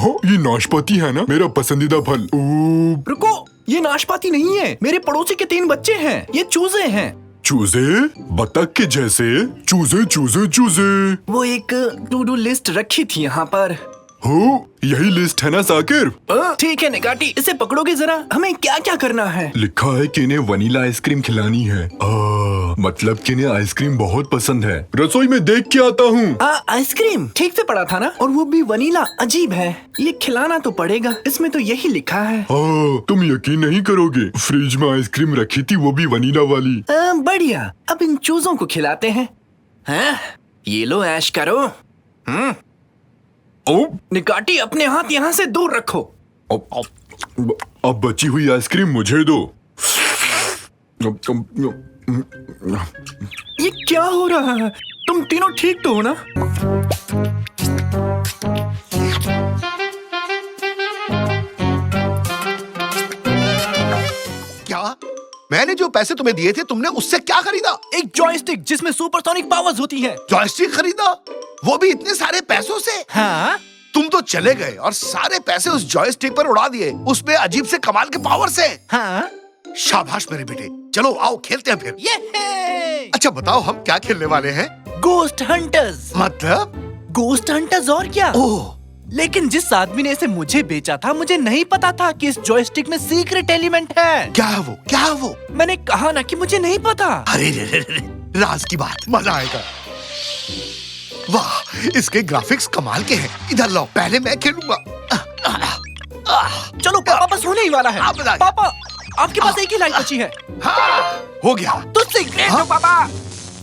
ओह, ये नाशपाती है ना, मेरा पसंदीदा फल। रुको, ये नाशपाती नहीं है, मेरे पड़ोसी के 3 बच्चे हैं, ये चूजे हैं। चूजे? बतख के जैसे? चूजे चूजे चूजे। वो एक टू डू लिस्ट रखी थी यहाँ पर। हो, यही लिस्ट है ना साकिर? ठीक है निकाटी, इसे पकड़ोगे जरा, हमें क्या क्या करना है? लिखा है कि इन्हें वनीला आइसक्रीम खिलानी है। मतलब कि इन्हें आइसक्रीम बहुत पसंद है। रसोई में देख के आता हूँ। आइसक्रीम ठीक से पढ़ा था ना, और वो भी वनीला। अजीब है, ये खिलाना तो पड़ेगा, इसमें तो यही लिखा है। तुम यकीन नहीं करोगे, फ्रिज में आइसक्रीम रखी थी, वो भी वनीला वाली। बढ़िया, अब इन चूजों को खिलाते हैं। ये लो, ऐश करो। निकाटी, अपने हाथ यहाँ से दूर रखो। अब बची हुई आइसक्रीम मुझे दो। ये क्या हो रहा है? तुम तीनों ठीक तो हो ना? क्या? मैंने जो पैसे तुम्हें दिए थे, तुमने उससे क्या खरीदा? एक जॉयस्टिक जिसमें सुपरसोनिक पावर्स होती है। जॉयस्टिक खरीदा? वो भी इतने सारे पैसों से? हाँ? तुम तो चले गए और सारे पैसे उस जॉयस्टिक पर उड़ा दिए, उसमें अजीब से कमाल के पावर से। हाँ? शाबाश मेरे बेटे, चलो आओ खेलते हैं फिर। ये अच्छा बताओ, हम क्या खेलने वाले हैं? Ghost hunters. मतलब? गोस्ट हंटर्स और क्या? ओह, लेकिन जिस आदमी ने इसे मुझे बेचा था, मुझे नहीं पता था कि इस जॉयस्टिक में सीक्रेट एलिमेंट है। क्या है वो? क्या है वो? मैंने कहा ना कि मुझे नहीं पता। अरे रे रे रे, राज की बात, मजा आएगा। वाह, इसके ग्राफिक्स कमाल के हैं। इधर लो, पहले मैं खेलूंगा। चलो पापा, बस होने ही वाला है। आप बताइए। पापा, आपके पास एक ही लाइट बची है। हाँ, हो गया। तो सीक्रेट हो पापा।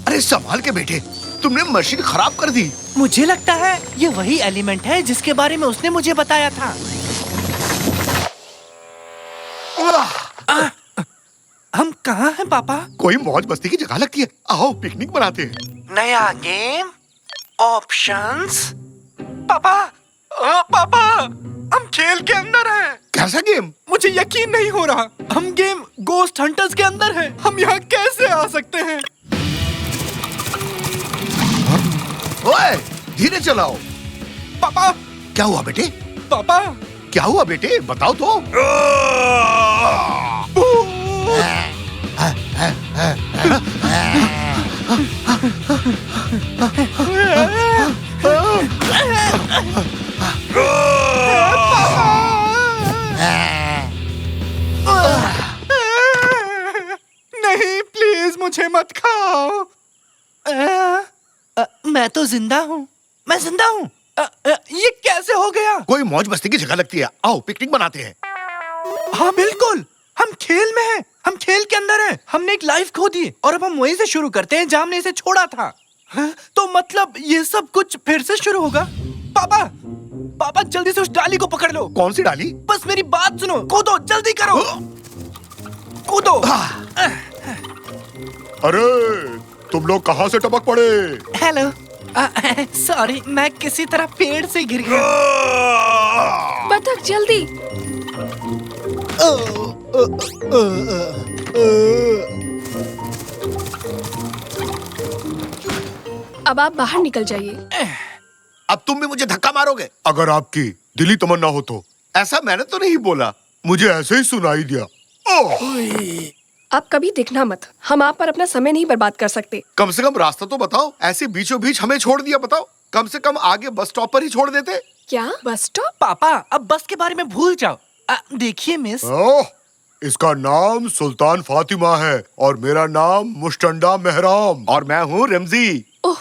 अरे संभाल के बेटे, तुमने मशीन खराब कर दी। मुझे लगता है ये वही एलिमेंट है जिसके बारे में उसने मुझे बताया था। हम कहाँ हैं पापा? कोई मौज मस्ती की जगह लगती है, आओ पिकनिक मनाते हैं। नया गेम, ऑप्शंस। पापा, पापा, हम खेल के अंदर हैं। कैसा गेम? मुझे यकीन नहीं हो रहा, हम गेम गोस्ट हंटर्स के अंदर हैं। हम यहाँ कैसे आ सकते हैं? ओए, धीरे चलाओ। पापा। क्या हुआ बेटे? पापा। क्या हुआ बेटे, बताओ तो। नहीं, प्लीज मुझे मत खाओ। मैं तो जिंदा हूँ, मैं जिंदा हूँ। ये कैसे हो गया? कोई मौज मस्ती की जगह लगती है, आओ पिकनिक मनाते हैं। हाँ बिल्कुल, हम खेल में हैं, हम खेल के अंदर हैं। हमने एक लाइफ खो दी और अब हम वहीं से शुरू करते हैं जहाँ हमने इसे छोड़ा था। तो मतलब ये सब कुछ फिर से शुरू होगा? पापा, पापा जल्दी से उस डाली को पकड़ लो। कौन सी डाली? बस मेरी बात सुनो, कूदो, जल्दी करो, कूदो। अरे तुम लोग कहाँ से टपक पड़े? हेलो, सॉरी, मैं किसी तरह पेड़ से गिर गया। बतख जल्दी। अब आप बाहर निकल जाइए। अब तुम भी मुझे धक्का मारोगे? अगर आपकी दिली तमन्ना हो तो। ऐसा मैंने तो नहीं बोला, मुझे ऐसे ही सुनाई दिया। आप कभी दिखना मत, हम आप पर अपना समय नहीं बर्बाद कर सकते। कम से कम रास्ता तो बताओ, ऐसे बीचों बीच हमें छोड़ दिया। बताओ, कम से कम आगे बस स्टॉप पर ही छोड़ देते। क्या बस स्टॉप? पापा, अब बस के बारे में भूल जाओ। देखिए मिस, ओह, इसका नाम सुल्तान फातिमा है और मेरा नाम मुस्टंडा मेहराम और मैं हूँ रमजी। ओह,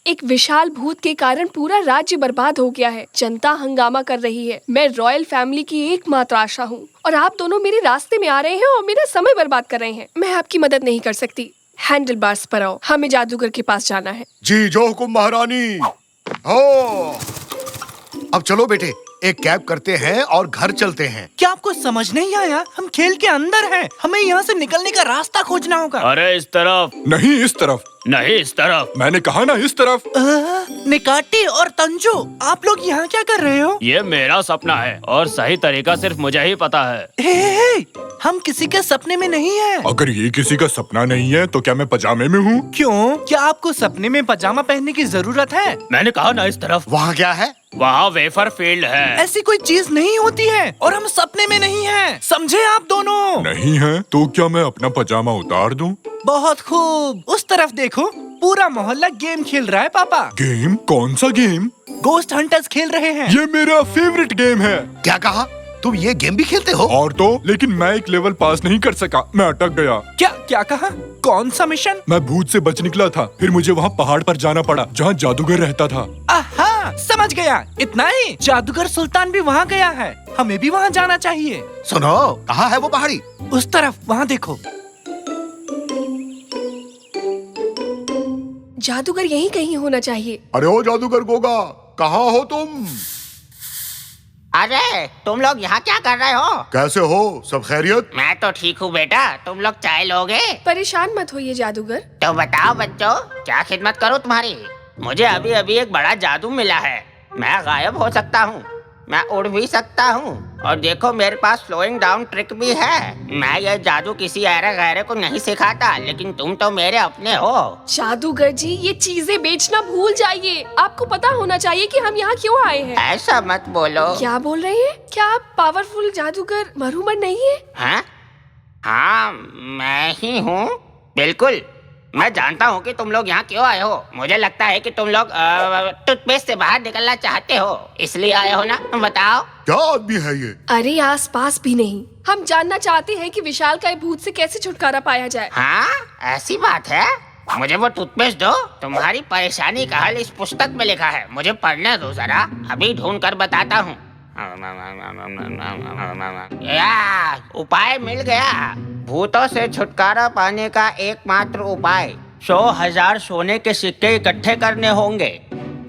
एक विशाल भूत के कारण पूरा राज्य बर्बाद हो गया है। जनता हंगामा कर रही है। मैं रॉयल फैमिली की एकमात्र आशा हूँ और आप दोनों मेरे रास्ते में आ रहे हैं और मेरा समय बर्बाद कर रहे हैं। मैं आपकी मदद नहीं कर सकती। हैंडल बार्स पर आओ, हमें जादूगर के पास जाना है। जी जो हुकुम महारानी। हो, अब चलो बेटे, एक कैब करते हैं और घर चलते हैं। क्या आपको समझ नहीं आया? हम खेल के अंदर हैं, हमें यहाँ से निकलने का रास्ता खोजना होगा। अरे इस तरफ नहीं, इस तरफ। नहीं इस तरफ। मैंने कहा ना इस तरफ। निकाटी और तंजू, आप लोग यहाँ क्या कर रहे हो? ये मेरा सपना है और सही तरीका सिर्फ मुझे ही पता है। हे, हम किसी के सपने में नहीं हैं। अगर ये किसी का सपना नहीं है तो क्या मैं पजामे में हूँ? क्यों? क्या आपको सपने में पजामा पहनने की जरूरत है? मैंने कहा ना इस तरफ। वहाँ क्या है? वहाँ वेफर फील्ड है। ऐसी कोई चीज नहीं होती है और हम सपने में नहीं हैं। समझे आप दोनों? नहीं है तो क्या मैं अपना पजामा उतार दूँ? बहुत खूब। उस तरफ देखो, पूरा मोहल्ला गेम खेल रहा है पापा। गेम? कौन सा गेम? गोस्ट हंटर्स खेल रहे हैं। ये मेरा फेवरेट गेम है। क्या कहा? तुम ये गेम भी खेलते हो? और तो लेकिन मैं एक लेवल पास नहीं कर सका, मैं अटक गया। क्या क्या कहा? कौन सा मिशन? मैं भूत से बच निकला था, फिर मुझे वहाँ पहाड़ पर जाना पड़ा जहाँ जादूगर रहता था। आहा, समझ गया। इतना ही? जादूगर सुल्तान भी वहाँ गया है, हमें भी वहाँ जाना चाहिए। सुनो, कहाँ है वो पहाड़ी? उस तरफ, वहाँ देखो। जादूगर यहीं कहीं होना चाहिए। अरे ओ जादूगर गोगा, कहाँ हो तुम? अरे तुम लोग यहाँ क्या कर रहे हो? कैसे हो? सब खैरियत? मैं तो ठीक हूँ बेटा, तुम लोग चाय लोगे? परेशान मत होइए जादूगर। तो बताओ बच्चों, क्या खिदमत करूँ तुम्हारी? मुझे अभी अभी एक बड़ा जादू मिला है। मैं गायब हो सकता हूँ, मैं उड़ भी सकता हूँ और देखो मेरे पास स्लोइंग डाउन ट्रिक भी है। मैं ये जादू किसी ऐरे गैरे को नहीं सिखाता, लेकिन तुम तो मेरे अपने हो। जादूगर जी, ये चीजें बेचना भूल जाइए। आपको पता होना चाहिए कि हम यहाँ क्यों आए हैं। ऐसा मत बोलो। क्या बोल रहे हैं? क्या आप पावरफुल जादूगर मरूमर नहीं है? हाँ हाँ, मैं ही हूँ, बिल्कुल। मैं जानता हूँ कि तुम लोग यहाँ क्यों आए हो। मुझे लगता है कि तुम लोग टूथपेस्ट से बाहर निकलना चाहते हो, इसलिए आए हो ना? बताओ। क्या आदमी है ये? अरे आस पास भी नहीं। हम जानना चाहते हैं कि विशालकाय भूत से कैसे छुटकारा पाया जाए। हाँ, ऐसी बात है। मुझे वो टूथपेस्ट दो। तुम्हारी परेशानी का हल इस पुस्तक में लिखा है, मुझे पढ़ने दो जरा, अभी ढूंढ कर बताता हूँ। उपाय मिल गया। भूतों से छुटकारा पाने का एकमात्र उपाय 100,000 सोने के सिक्के इकट्ठे करने होंगे।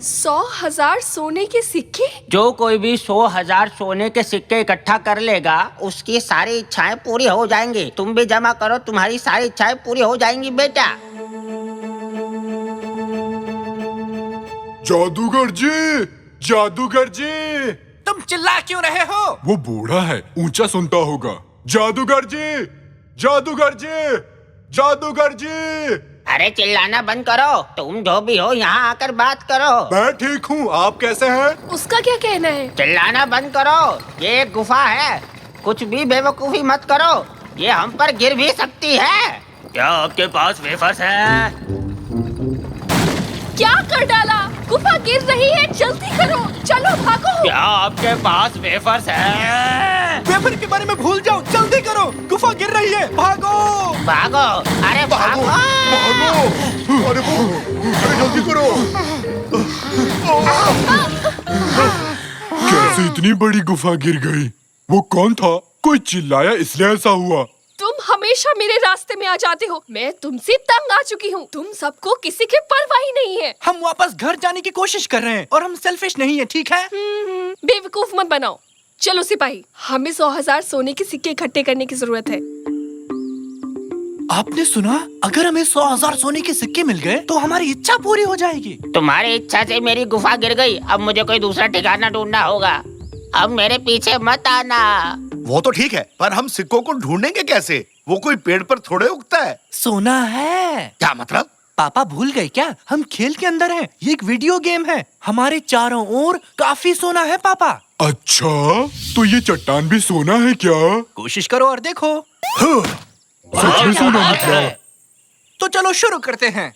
100,000 सोने के सिक्के? जो कोई भी 100,000 सोने के सिक्के इकट्ठा कर लेगा, उसकी सारी इच्छाएं पूरी हो जाएंगी। तुम भी जमा करो, तुम्हारी सारी इच्छाएं पूरी हो जाएंगी बेटा। जादूगर जी, जादूगर जी। तुम चिल्ला क्यों रहे हो? वो बूढ़ा है, ऊंचा सुनता होगा। जादूगर जी, जादूगर जी, जादूगर जी। अरे चिल्लाना बंद करो, तुम जो भी हो यहाँ आकर बात करो। मैं ठीक हूँ, आप कैसे हैं? उसका क्या कहना है? चिल्लाना बंद करो, ये एक गुफा है, कुछ भी बेवकूफी मत करो, ये हम पर गिर भी सकती है। क्या आपके पास वेफर्स है? क्या कर डाला? गुफा गिर रही है, जल्दी करो, चलो भागो। क्या आपके पास वेफर्स है? वेफर के बारे में भूल जाओ, जल्दी करो, गुफा गिर रही है, भागो। भागो, अरे भागो, भागो! अरे जल्दी करो! कैसे इतनी बड़ी गुफा गिर गई? वो कौन था? कोई चिल्लाया इसलिए ऐसा हुआ। तुम हमेशा मेरे रास्ते में आ जाते हो। मैं तुमसे तंग आ चुकी हूँ। तुम सबको किसी की परवाह ही नहीं है। हम वापस घर जाने की कोशिश कर रहे हैं और हम सेल्फिश नहीं है, ठीक है? बेवकूफ मत बनाओ। चलो सिपाही, हमें 100,000 सोने के सिक्के इकट्ठे करने की जरूरत है। आपने सुना? अगर हमें 100,000 सोने के सिक्के मिल गए तो हमारी इच्छा पूरी हो जाएगी। तुम्हारी इच्छा से मेरी गुफा गिर गई, अब मुझे कोई दूसरा ठिकाना ढूंढना होगा। अब मेरे पीछे मत आना। वो तो ठीक है, पर हम सिक्कों को ढूंढेंगे कैसे? वो कोई पेड़ पर थोड़े उगता है। सोना है। क्या मतलब? पापा भूल गए क्या? हम खेल के अंदर हैं। ये एक वीडियो गेम है। हमारे चारों ओर काफी सोना है पापा। अच्छा, तो ये चट्टान भी सोना है क्या? कोशिश करो और देखो। सच में सोना निकला। तो चलो शुरू करते हैं।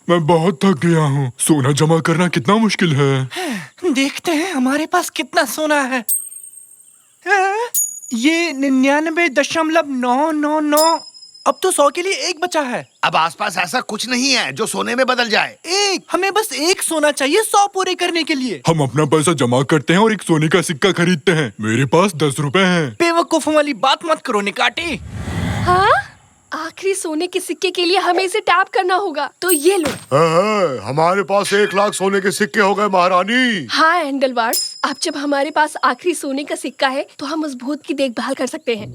मैं बहुत थक गया हूँ। सोना जमा करना कितना मुश्किल है। देखते हैं हमारे पास कितना सोना है। ये 99.999। अब तो 100 के लिए एक बचा है। अब आसपास ऐसा कुछ नहीं है जो सोने में बदल जाए। एक, हमें बस एक सोना चाहिए 100 पूरे करने के लिए। हम अपना पैसा जमा करते हैं और एक सोने का सिक्का खरीदते हैं। मेरे पास 10 रुपए हैं। बेवकूफों वाली बात मत करो निकाटी। हाँ, आखिरी सोने के सिक्के के लिए हमें इसे टैप करना होगा। तो ये लो। हमारे पास 1 लाख सोने के सिक्के हो गए महारानी। हाँ एंडलवार्ड्स, अब जब हमारे पास आखिरी सोने का सिक्का है तो हम उस भूत की देखभाल कर सकते हैं।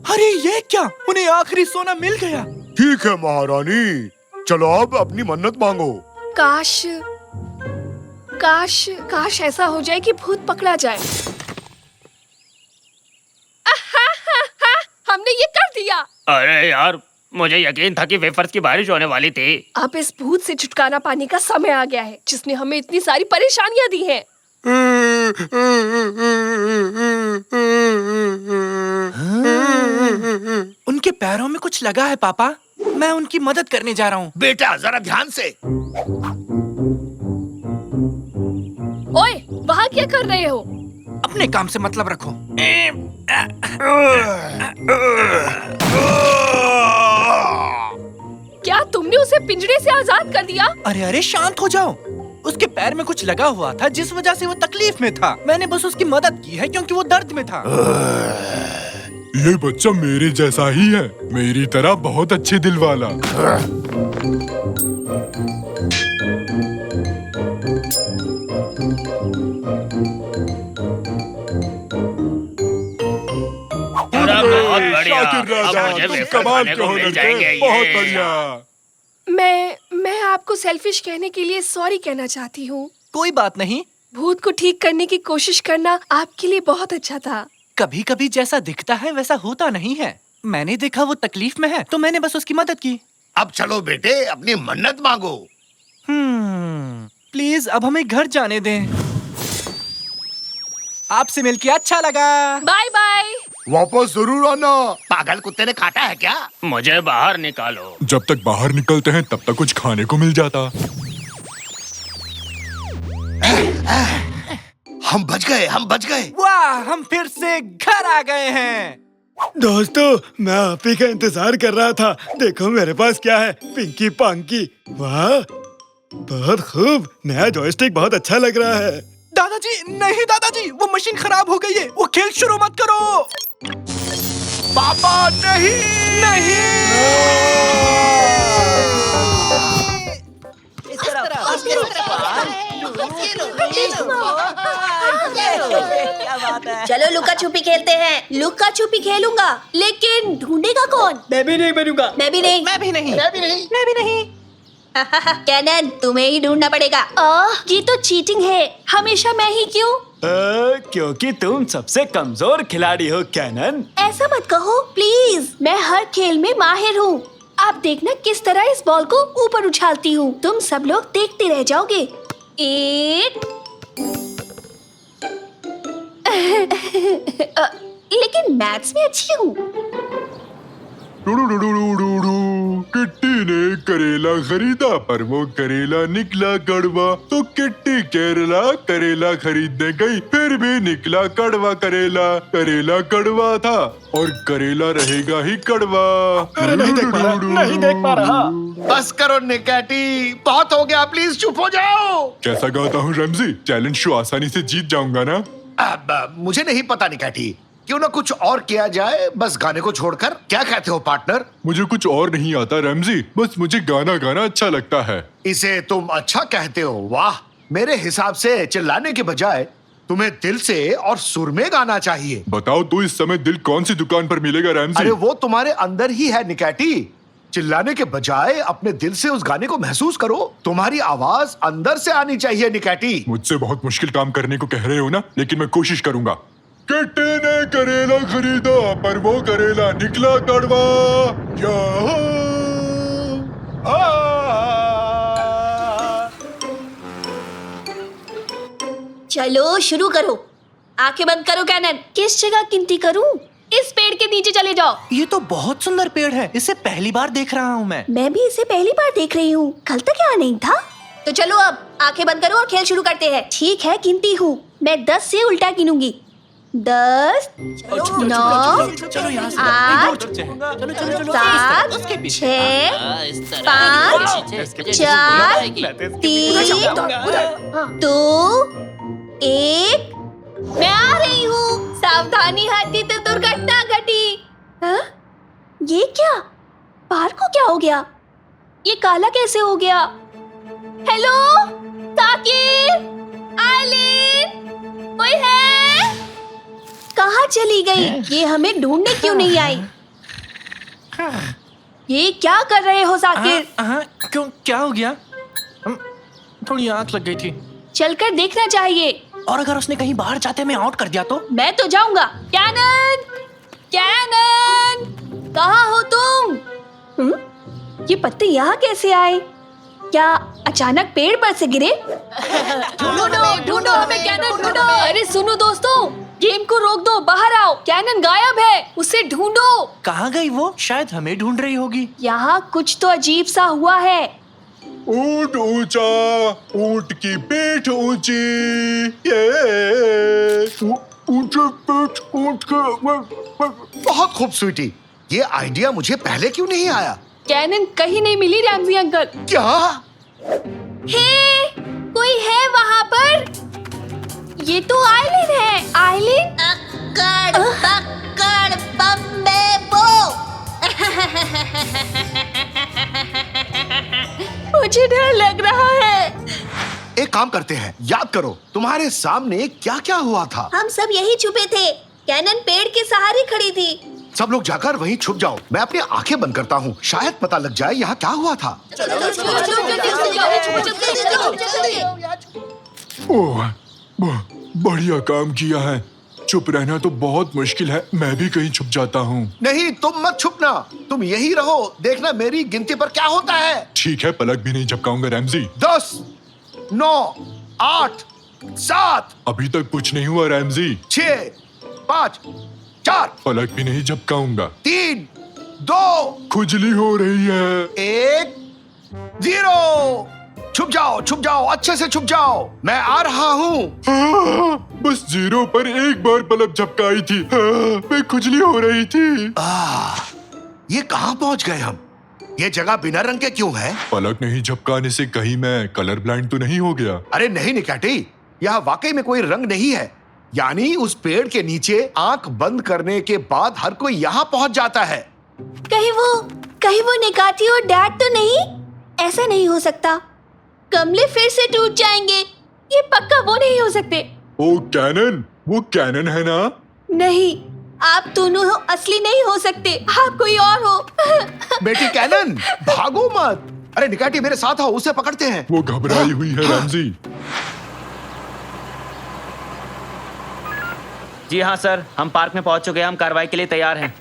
अरे ये क्या, उन्हें आखिरी सोना मिल गया। ठीक है महारानी, चलो अब अपनी मन्नत मांगो। काश काश काश ऐसा हो जाए कि भूत पकड़ा जाए। हमने ये कर दिया। अरे यार, मुझे यकीन था कि वेफर्स की बारिश होने वाली थी। अब इस भूत से छुटकारा पाने का समय आ गया है, जिसने हमें इतनी सारी परेशानियां दी हैं। उनके पैरों में कुछ लगा है पापा, मैं उनकी मदद करने जा रहा हूँ। बेटा जरा ध्यान से। ओए, वहाँ क्या कर रहे हो? अपने काम से मतलब रखो। क्या तुमने उसे पिंजरे से आजाद कर दिया? अरे अरे शांत हो जाओ। उसके पैर में कुछ लगा हुआ था जिस वजह से वो तकलीफ में था। मैंने बस उसकी मदद की है क्योंकि वो दर्द में था। ये बच्चा मेरे जैसा ही है, मेरी तरह बहुत अच्छे दिल वाला। बहुत बढ़िया। शाकिर अब राजा, मुझे तुम वेफर्स कमाल खाने के को हो मिल लड़के, जाएंगे। बहुत ये। बढ़िया। मैं आपको सेल्फिश कहने के लिए सॉरी कहना चाहती हूँ। कोई बात नहीं, भूत को ठीक करने की कोशिश करना आपके लिए बहुत अच्छा था। कभी कभी जैसा दिखता है वैसा होता नहीं है। मैंने देखा वो तकलीफ में है तो मैंने बस उसकी मदद की। अब चलो बेटे अपनी मन्नत मांगो। प्लीज अब हमें घर जाने दें। आपसे मिलके अच्छा लगा। Bye bye. वापस जरूर आना। पागल कुत्ते ने काटा है क्या? मुझे बाहर निकालो। जब तक बाहर निकलते हैं तब तक कुछ खाने को मिल जाता। हम बच गए, हम बच गए। वाह, हम फिर से घर आ गए हैं। दोस्तों, मैं आप ही का इंतजार कर रहा था। देखो मेरे पास क्या है, पिंकी पांकी। वाह, बहुत खूब। नया जॉयस्टिक बहुत अच्छा लग रहा है। दादाजी नहीं, दादाजी वो मशीन खराब हो गई है। वो खेल शुरू मत करो। पापा नहीं, चलो लुका छुपी खेलते हैं। लुका छुपी खेलूंगा, लेकिन ढूंढेगा कौन? मैं भी नहीं बनूंगा। मैं भी नहीं। मैं भी नहीं। मैं भी नहीं। कैनन, तुम्हें ही ढूंढना पड़ेगा। ये तो चीटिंग है। हमेशा मैं ही क्यों? क्योंकि तुम सबसे कमजोर खिलाड़ी हो कैनन। ऐसा मत कहो प्लीज। मैं हर खेल में माहिर हूँ। आप देखना किस तरह इस बॉल को ऊपर उछालती हूँ। तुम सब लोग देखते रह जाओगे। एक लेकिन मैथ्स में अच्छी हूँ। किट्टी ने करेला खरीदा पर वो करेला निकला कड़वा, तो किट्टी केरला करेला खरीदने गई, फिर भी निकला कड़वा करेला। करेला कड़वा था और करेला रहेगा ही कड़वा। अरे नहीं देख पा रहा, नहीं देख पा रहा। बस करो निकैटी, बहुत हो गया, प्लीज चुप हो जाओ। कैसा गाता हूँ रमजी? चैलेंज शो आसानी से जीत जाऊंगा ना? अब मुझे नहीं पता निकैटी, क्यों ना कुछ और किया जाए, बस गाने को छोड़कर। क्या कहते हो पार्टनर? मुझे कुछ और नहीं आता रमजी, बस मुझे गाना गाना अच्छा लगता है। इसे तुम अच्छा कहते हो? वाह, मेरे हिसाब से चिल्लाने के बजाय तुम्हें दिल से और सुर में गाना चाहिए। बताओ तो इस समय दिल कौन सी दुकान पर मिलेगा रमजी? अरे वो तुम्हारे अंदर ही है निकैटी। चिल्लाने के बजाय अपने दिल से उस गाने को महसूस करो। तुम्हारी आवाज अंदर से आनी चाहिए निकैटी। मुझसे बहुत मुश्किल काम करने को कह रहे हो ना, लेकिन मैं कोशिश करूंगा। किट्टी ने करेला खरीदा पर वो करेला निकला कड़वा। चलो शुरू करो। आंखें बंद करो कैनन। किस जगह गिनती करूं? इस पेड़ के नीचे चले जाओ। ये तो बहुत सुंदर पेड़ है, इसे पहली बार देख रहा हूँ मैं। मैं भी इसे पहली बार देख रही हूँ। कल तक यहाँ नहीं था। तो चलो अब आंखें बंद करो और खेल शुरू करते हैं। ठीक है, गिनती हूँ। मैं 10 से उल्टा गिनूंगी। 10, 9, चलो यहाँ से 8, चलो चलो चलो 7, उसके पीछे 6, 5, 4, 3, 2, 1। मैं आ रही हूँ। सावधानी हाथी तो दुर्घटना घटी। हाँ? ये क्या? पार को क्या हो गया? ये काला कैसे हो गया? हेलो, ताकिर, आइलिन, कोई है? कहाँ चली गई? ये हमें ढूंढने क्यों नहीं आई? ये क्या कर रहे हो साकिर? क्यों, क्या हो गया? थोड़ी आंख लग गई थी। चलकर देखना चाहिए। और अगर उसने कहीं बाहर जाते में आउट कर दिया तो? मैं तो जाऊंगा। कैनन, कैनन, कहाँ हो तुम? ये पत्ते यहाँ कैसे आए? क्या अचानक पेड़ पर से गिरे? ढूंढो हमें कैनन, ढूंढो। अरे सुनो दोस्तों, गेम को रोक दो, बाहर आओ। कैनन गायब है, उसे ढूंढो। कहाँ गई वो? शायद हमें ढूंढ रही होगी। यहाँ कुछ तो अजीब सा हुआ है। ऊंट ऊंचा, ऊंट की पीठ ऊंची, ये ऊंचे पीठ ऊंट के। बहुत खूब स्वीटी, ये आइडिया मुझे पहले क्यों नहीं आया? कैनन कहीं नहीं मिली रैमजी अंकल। क्या? हे, कोई है वहाँ पर? ये तो आइलिन है। आइलिन? अक्कड़ बक्कड़ बम्बे बो। मुझे डर लग रहा है। एक काम करते हैं, याद करो तुम्हारे सामने क्या क्या हुआ था। हम सब यही छुपे थे। कैनन पेड़ के सहारे खड़ी थी। सब लोग जाकर वहीं छुप जाओ। मैं अपनी आंखें बंद करता हूँ, शायद पता लग जाए यहाँ क्या हुआ था। ओह, बढ़िया काम किया है। चुप रहना तो बहुत मुश्किल है। मैं भी कहीं छुप जाता हूँ। नहीं, तुम मत छुपना, तुम यही रहो। देखना मेरी गिनती पर क्या होता है। ठीक है, पलक भी नहीं झपकाऊंगा रैमजी। 10, 9, 8, 7, अभी तक कुछ नहीं हुआ रैमजी। 6, 5, 4, पलक भी नहीं झपकाऊंगा। 3, 2, खुजली हो रही है। 1, 0। छुप जाओ, अच्छे से छुप जाओ। मैं आ रहा हूँ। बस 0 पर एक बार पलक झपकाई थी। मैं खुजली हो रही थी। ये कहाँ पहुँच गए हम? ये जगह बिना रंग के क्यों है? पलक नहीं झपकाने से कहीं मैं कलर ब्लाइंड तो नहीं हो गया? अरे नहीं निकैटी, यहाँ वाकई में कोई रंग नहीं है। यानी उस पेड़ के नीचे आंख बंद करने के बाद हर कोई यहाँ पहुँच जाता है। कहीं वो निकाती और डैड तो नहीं? ऐसा नहीं हो सकता। गमले फिर से टूट जाएंगे। ये पक्का वो नहीं हो सकते। ओ कैनन, वो कैनन है ना? नहीं, आप दोनों असली नहीं हो सकते। आप कोई और हो। बेटी कैनन, भागो मत। अरे निकैटी मेरे साथ आओ, उसे पकड़ते हैं। वो घबराई हुई है रैमजी। जी हाँ सर, हम पार्क में पहुंच चुके हैं। हम कार्रवाई के लिए तैयार हैं।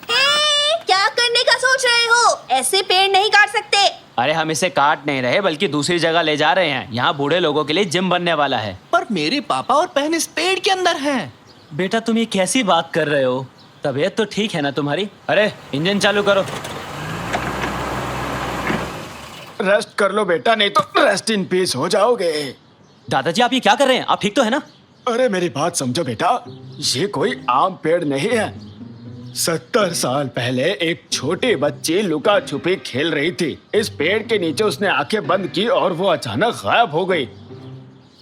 क्या करने का सोच रहे हो? ऐसे पेड़ नहीं काट सकते। अरे हम इसे काट नहीं रहे, बल्कि दूसरी जगह ले जा रहे हैं। यहाँ बूढ़े लोगों के लिए जिम बनने वाला है। पर मेरे पापा और बहन इस पेड़ के अंदर हैं। बेटा तुम ये कैसी बात कर रहे हो? तबीयत तो ठीक है ना तुम्हारी? अरे इंजन चालू करो। रेस्ट कर लो बेटा, नहीं तो रेस्ट इन पीस हो जाओगे। दादाजी आप ये क्या कर रहे हैं? आप ठीक तो है ना? अरे मेरी बात समझो बेटा, ये कोई आम पेड़ नहीं है। 70 साल पहले एक छोटी बच्ची लुका छुपी खेल रही थी। इस पेड़ के नीचे उसने आंखें बंद की और वो अचानक गायब हो गई।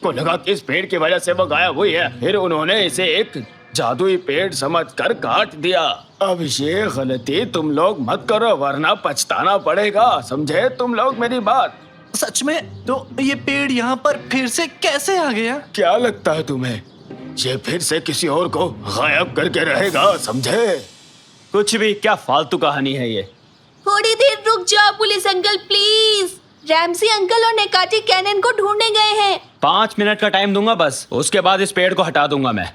को लगा कि इस पेड़ की वजह से वो गायब हुई है। फिर उन्होंने इसे एक जादुई पेड़ समझकर काट दिया। अब ये गलती तुम लोग मत करो, वरना पछताना पड़ेगा। समझे तुम लोग मेरी बात? सच में? तो ये पेड़ यहाँ पर फिर से कैसे आ गया? क्या लगता है तुम्हें ये फिर से किसी और को गायब करके रहेगा? समझे? कुछ भी, क्या फालतू कहानी है ये। थोड़ी देर रुक जाओ police uncle please. Ramsay uncle और निकाटी कैनन को ढूंढने गए हैं। 5 मिनट का टाइम दूंगा बस, उसके बाद इस पेड़ को हटा दूंगा मैं।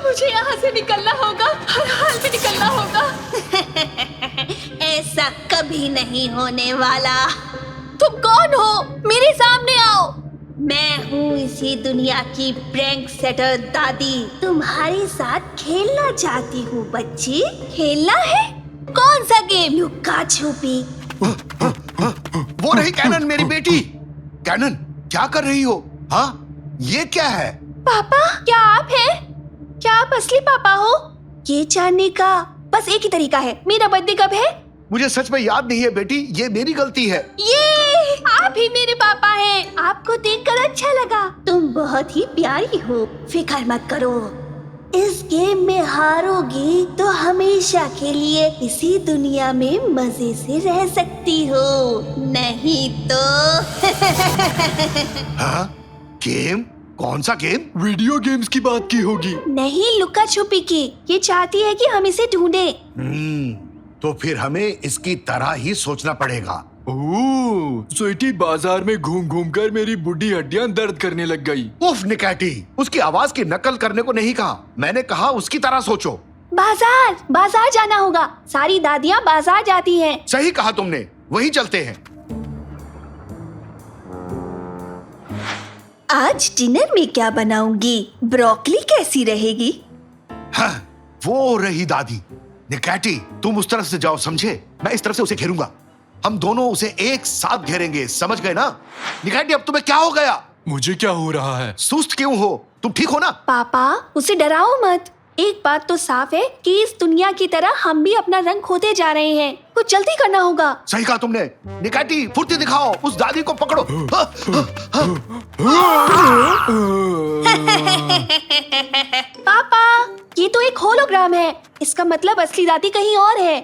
मुझे यहाँ से निकलना होगा, हर हाल में निकलना होगा। ऐसा कभी नहीं होने वाला। तुम कौन हो? मेरे सामने आओ। मैं हूँ इसी दुनिया की प्रैंक सेटर दादी। तुम्हारे साथ खेलना चाहती हूँ बच्ची। खेलना है? कौन सा गेम? लुक्का छुपी। वो रही कैनन, मेरी बेटी। कैनन, क्या कर रही हो? हाँ, ये क्या है? पापा, क्या आप हैं? क्या आप असली पापा हो? ये जानने का बस एक ही तरीका है। मेरा बर्थडे कब है? मुझे सच में याद नहीं है बेटी, ये मेरी गलती है। ये आप ही मेरे पापा हैं। आपको देखकर अच्छा लगा। तुम बहुत ही प्यारी हो। फिक्र मत करो, इस गेम में हारोगी तो हमेशा के लिए इसी दुनिया में मजे से रह सकती हो, नहीं तो। हाँ? गेम? कौन सा गेम? वीडियो गेम्स की बात की होगी। नहीं, लुका छुपी की। ये चाहती है कि हम इसे ढूंढे। तो फिर हमें इसकी तरह ही सोचना पड़ेगा। ओह, स्वीटी बाजार में घूम घूम कर मेरी बुढ़ी हड्डियां दर्द करने लग गई। उफ निकैटी, उसकी आवाज की नकल करने को नहीं कहा, मैंने कहा उसकी तरह सोचो। बाजार बाजार जाना होगा। सारी दादियाँ बाजार जाती हैं। सही कहा तुमने, वही चलते हैं। आज डिनर में क्या बनाऊंगी? ब्रोकली कैसी रहेगी? हाँ, वो रही दादी। निकैटी, तुम उस तरफ से जाओ, समझे? मैं इस तरफ से उसे घेरूंगा। हम दोनों उसे एक साथ घेरेंगे, समझ गए ना? निकैटी, अब तुम्हें क्या हो गया? मुझे क्या हो रहा है? सुस्त क्यों हो? तुम ठीक हो ना? पापा, उसे डराओ मत। एक बात तो साफ है कि इस दुनिया की तरह हम भी अपना रंग खोते जा रहे हैं। कुछ जल्दी करना होगा। सही कहा तुमने। निकैटी, फुर्ती दिखाओ, उस दादी को पकड़ो। पापा, ये तो एक होलोग्राम है। इसका मतलब असली दादी कहीं और है।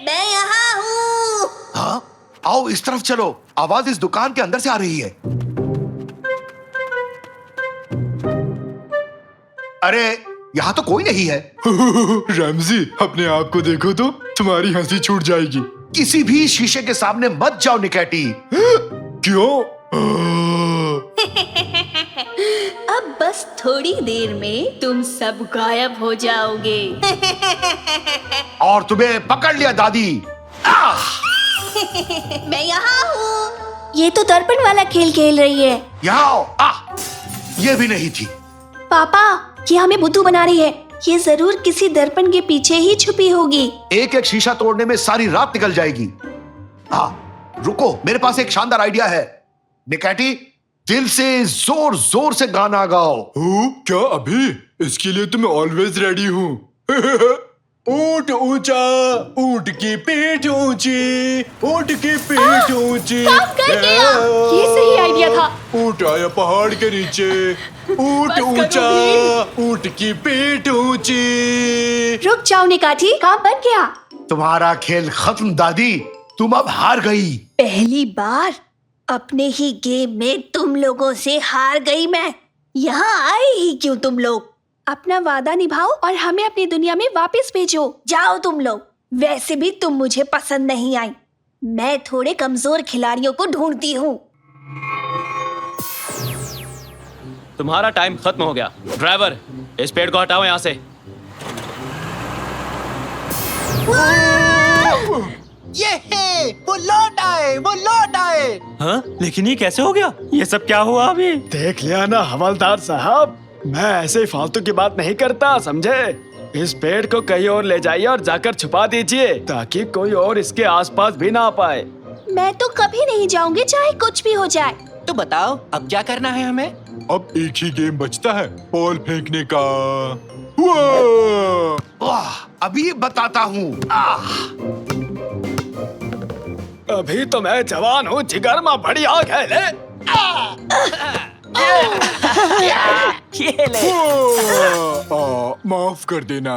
मैं यहाँ हूँ। हाँ? आओ इस तरफ चलो, आवाज इस दुकान के अंदर से आ रही है। अरे, यहाँ तो कोई नहीं है। रैमजी, अपने आप को देखो तो तुम्हारी हंसी छूट जाएगी। किसी भी शीशे के सामने मत जाओ निकैटी। क्यों? अब बस थोड़ी देर में तुम सब गायब हो जाओगे। और तुम्हें पकड़ लिया दादी। मैं यहाँ हूँ। ये तो दर्पण वाला खेल खेल रही है। यहाँ आओ। ये भी नहीं थी। पापा, ये हमें बुद्धू बना रही है। ये जरूर किसी दर्पण के पीछे ही छुपी होगी। एक एक शीशा तोड़ने में सारी रात निकल जाएगी। हाँ, रुको, मेरे पास एक शानदार आइडिया है। निकैटी, दिल से जोर जोर से गाना गाओ। क्या अभी? इसके लिए तो मैं ऑलवेज रेडी हूँ। ऊंट ऊंचा, ऊंट की पीठ ऊंची, ऊंट की पीठ ऊंची। काम कर गया। ये सही आइडिया था। ऊंट आया पहाड़ के नीचे, ऊंट ऊंचा, ऊंट की पीठ ऊंची। रुक जाओ निकाठी, काम बन गया। तुम्हारा खेल खत्म दादी, तुम अब हार गई। पहली बार अपने ही गेम में तुम लोगों से हार गई मैं। यहाँ आए ही क्यों तुम लोग? अपना वादा निभाओ और हमें अपनी दुनिया में वापस भेजो। जाओ तुम लोग। वैसे भी तुम मुझे पसंद नहीं आई। मैं थोड़े कमजोर खिलाड़ियों को ढूंढती हूँ। तुम्हारा टाइम खत्म हो गया। ड्राइवर, इस पेड़ को हटाओ यहाँ से। ये है, वो लौट आए, वो लौट आए। हाँ? लेकिन ये कैसे हो गया? ये सब क्या हुआ अभी? देख लिया ना हवलदार साहब, मैं ऐसे ही फालतू की बात नहीं करता, समझे? इस पेड़ को कहीं और ले जाइए और जाकर छुपा दीजिए ताकि कोई और इसके आसपास भी ना आ पाए। मैं तो कभी नहीं जाऊंगी, चाहे कुछ भी हो जाए। तो बताओ, अब क्या करना है हमें? अब एक ही गेम बचता है, बॉल फेंकने का। अभी बताता हूँ। अभी तो मैं जवान हूँ, जिगर में बड़ी आग है। ले ये ले। माफ कर देना।